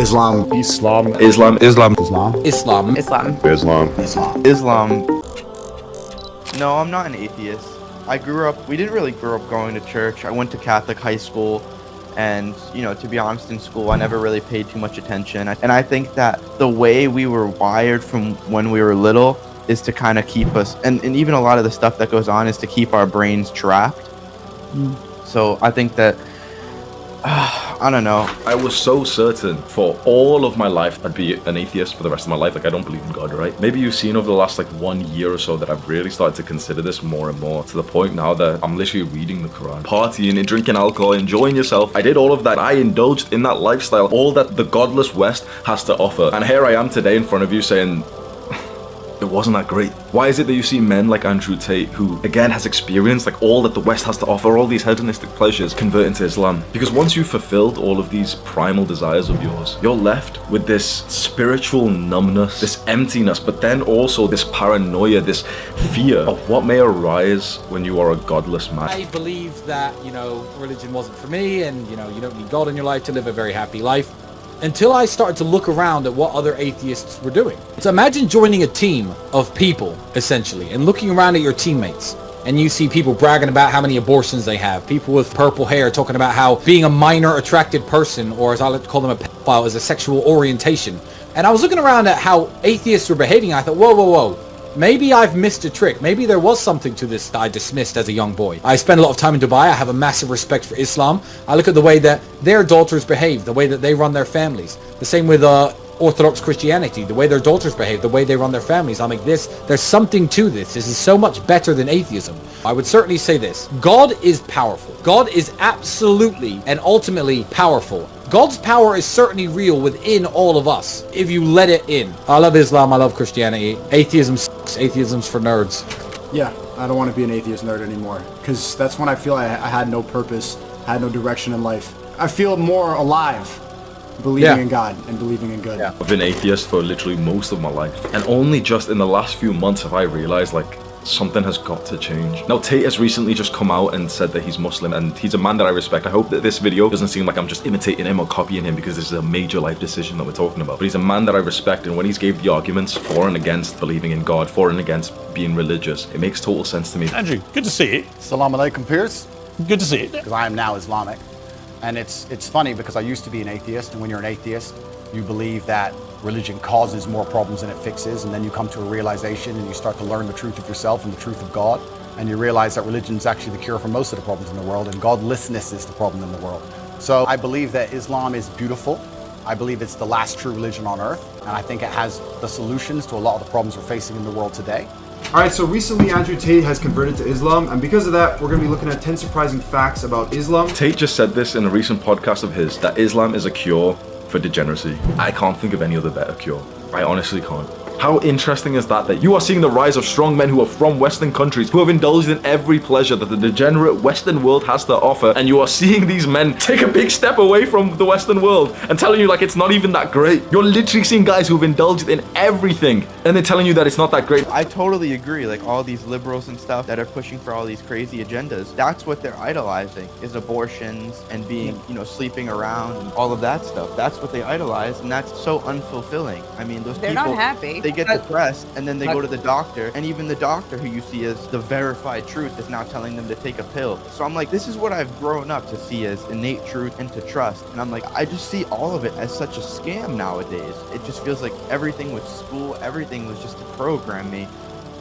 Islam. Islam. Islam. Islam. Islam. Islam. Islam. No, I'm not an atheist. We didn't really grow up going to church. I went to Catholic high school, and, to be honest, in school, I never really paid too much attention. And I think that the way we were wired from when we were little is to kind of keep us, and even a lot of the stuff that goes on is to keep our brains trapped. So I think that, I don't know. I was so certain for all of my life I'd be an atheist for the rest of my life. Like, I don't believe in God, right? Maybe you've seen over the last 1 year or so that I've really started to consider this more and more, to the point now that I'm literally reading the Quran, partying and drinking alcohol, enjoying yourself. I did all of that. I indulged in that lifestyle, all that the godless West has to offer. And here I am today in front of you saying, it wasn't that great. Why is it that you see men like Andrew Tate, who again has experienced all that the West has to offer, all these hedonistic pleasures, convert into Islam? Because once you've fulfilled all of these primal desires of yours, you're left with this spiritual numbness, this emptiness, but then also this paranoia, this fear of what may arise when you are a godless man. I believe that, religion wasn't for me, and, you don't need God in your life to live a very happy life. Until I started to look around at what other atheists were doing. So imagine joining a team of people, essentially, and looking around at your teammates, and you see people bragging about how many abortions they have, people with purple hair talking about how being a minor attracted person, or as I like to call them, a pedophile, is a sexual orientation. And I was looking around at how atheists were behaving, and I thought, whoa. Maybe I've missed a trick. Maybe there was something to this that I dismissed as a young boy. I spend a lot of time in Dubai. I have a massive respect for Islam. I look at the way that their daughters behave, the way that they run their families. The same with Orthodox Christianity, the way their daughters behave, the way they run their families. I'm like, there's something to this. This is so much better than atheism. I would certainly say this. God is powerful. God is absolutely and ultimately powerful. God's power is certainly real within all of us, if you let it in. I love Islam, I love Christianity. Atheism sucks. Atheism's for nerds. Yeah, I don't want to be an atheist nerd anymore, because that's when I feel I had no purpose, had no direction in life. I feel more alive believing in God and believing in good. I've been atheist for literally most of my life, and only just in the last few months have I realized something has got to change. Now, Tate has recently just come out and said that he's Muslim, and he's a man that I respect. I hope that this video doesn't seem like I'm just imitating him or copying him, because this is a major life decision that we're talking about. But he's a man that I respect, and when he's gave the arguments for and against believing in God, for and against being religious, it makes total sense to me. Andrew, good to see you. Assalamu alaikum, peers. Good to see you. Because I am now Islamic. And it's funny because I used to be an atheist, and when you're an atheist, you believe that religion causes more problems than it fixes, and then you come to a realization and you start to learn the truth of yourself and the truth of God, and you realize that religion is actually the cure for most of the problems in the world, and godlessness is the problem in the world. So I believe that Islam is beautiful. I believe it's the last true religion on earth, and I think it has the solutions to a lot of the problems we're facing in the world today. Alright, so recently Andrew Tate has converted to Islam, and because of that, we're going to be looking at 10 surprising facts about Islam. Tate just said this in a recent podcast of his, that Islam is a cure for degeneracy. I can't think of any other better cure. I honestly can't. How interesting is that you are seeing the rise of strong men who are from Western countries, who have indulged in every pleasure that the degenerate Western world has to offer, and you are seeing these men take a big step away from the Western world and telling you it's not even that great. You're literally seeing guys who have indulged in everything, and they're telling you that it's not that great. I totally agree. All these liberals and stuff that are pushing for all these crazy agendas, that's what they're idolizing, is abortions and being, sleeping around and all of that stuff. That's what they idolize, and that's so unfulfilling. I mean, they're not happy. They get depressed, and then they go to the doctor, and even the doctor who you see as the verified truth is now telling them to take a pill. So I'm like, this is what I've grown up to see as innate truth and to trust. And I'm like, I just see all of it as such a scam nowadays. It just feels like everything with school, everything was just to program me.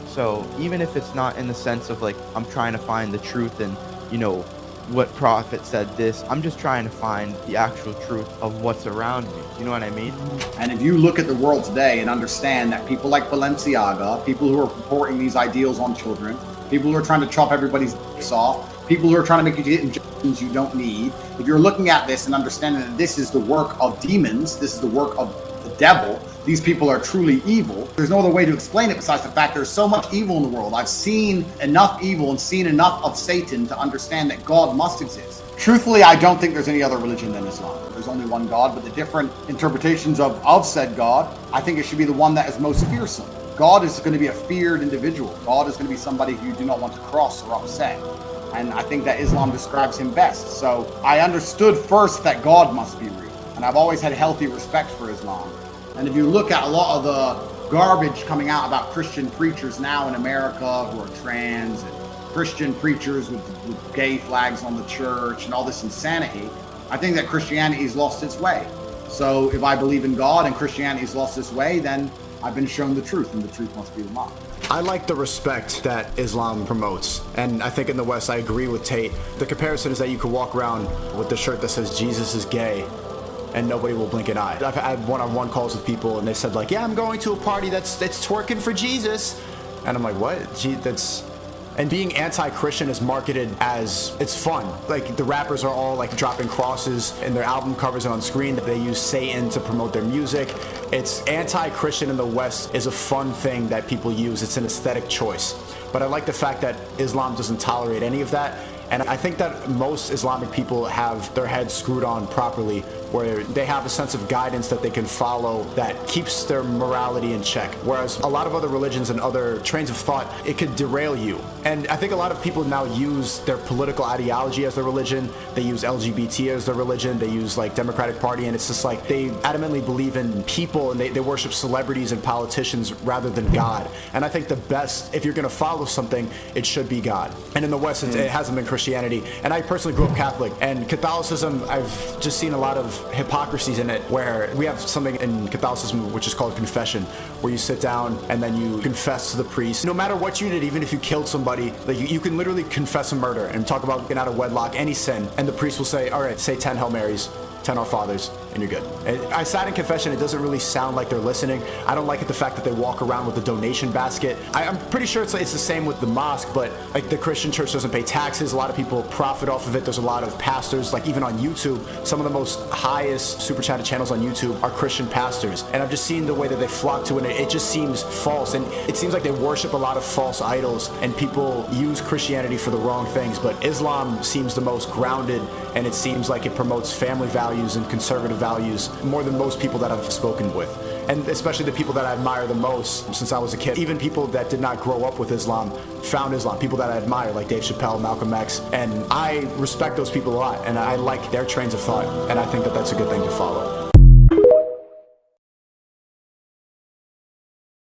So even if it's not in the sense of I'm trying to find the truth and, what prophet said this, I'm just trying to find the actual truth of what's around me. You know what I mean? And if you look at the world today and understand that people like Balenciaga, people who are purporting these ideals on children, people who are trying to chop everybody's dicks off, people who are trying to make you get injections you don't need, if you're looking at this and understanding that this is the work of demons, this is the work of the devil, these people are truly evil. There's no other way to explain it besides the fact there's so much evil in the world. I've seen enough evil and seen enough of Satan to understand that God must exist. Truthfully, I don't think there's any other religion than Islam. There's only one God, but the different interpretations of said God, I think it should be the one that is most fearsome. God is going to be a feared individual. God is going to be somebody who you do not want to cross or upset. And I think that Islam describes him best. So I understood first that God must be real. And and I've always had healthy respect for Islam. And if you look at a lot of the garbage coming out about Christian preachers now in America who are trans, and Christian preachers with gay flags on the church and all this insanity, I think that Christianity's lost its way. So if I believe in God and Christianity's lost its way, then I've been shown the truth, and the truth must be Islam. I like the respect that Islam promotes, and I think in the West I agree with Tate. The comparison is that you could walk around with the shirt that says Jesus is gay and nobody will blink an eye. I've had one-on-one calls with people and they said like, yeah, I'm going to a party that's twerking for Jesus, and I'm like, what? And being anti-Christian is marketed as it's fun. Like the rappers are all like dropping crosses in their album covers and on screen. They use Satan to promote their music. It's anti-Christian in the West is a fun thing that people use. It's an aesthetic choice. But I like the fact that Islam doesn't tolerate any of that. And I think that most Islamic people have their heads screwed on properly, where they have a sense of guidance that they can follow that keeps their morality in check. Whereas a lot of other religions and other trains of thought, it could derail you. And I think a lot of people now use their political ideology as their religion. They use LGBT as their religion. They use like Democratic Party, and it's just like they adamantly believe in people, and they worship celebrities and politicians rather than God. And I think the best, if you're going to follow something, it should be God. And in the West, it hasn't been Christianity. And I personally grew up Catholic, and Catholicism, I've just seen a lot of hypocrisies in it, where we have something in Catholicism which is called confession, where you sit down and then you confess to the priest. No matter what you did, even if you killed somebody, like you can literally confess a murder and talk about getting out of wedlock, any sin, and the priest will say, all right, say 10 Hail Marys, 10 Our Fathers, and you're good. And I sat in confession, it doesn't really sound like they're listening. I don't like it, the fact that they walk around with a donation basket. I'm pretty sure it's the same with the mosque, but like the Christian church doesn't pay taxes. A lot of people profit off of it. There's a lot of pastors, like even on YouTube, some of the most highest super chatted channels on YouTube are Christian pastors. And I've just seen the way that they flock to it. It just seems false. And it seems like they worship a lot of false idols, and people use Christianity for the wrong things. But Islam seems the most grounded, and it seems like it promotes family values and conservative values more than most people that I've spoken with. And especially the people that I admire the most since I was a kid. Even people that did not grow up with Islam found Islam. People that I admire, like Dave Chappelle, Malcolm X. And I respect those people a lot, and I like their trains of thought, and I think that that's a good thing to follow.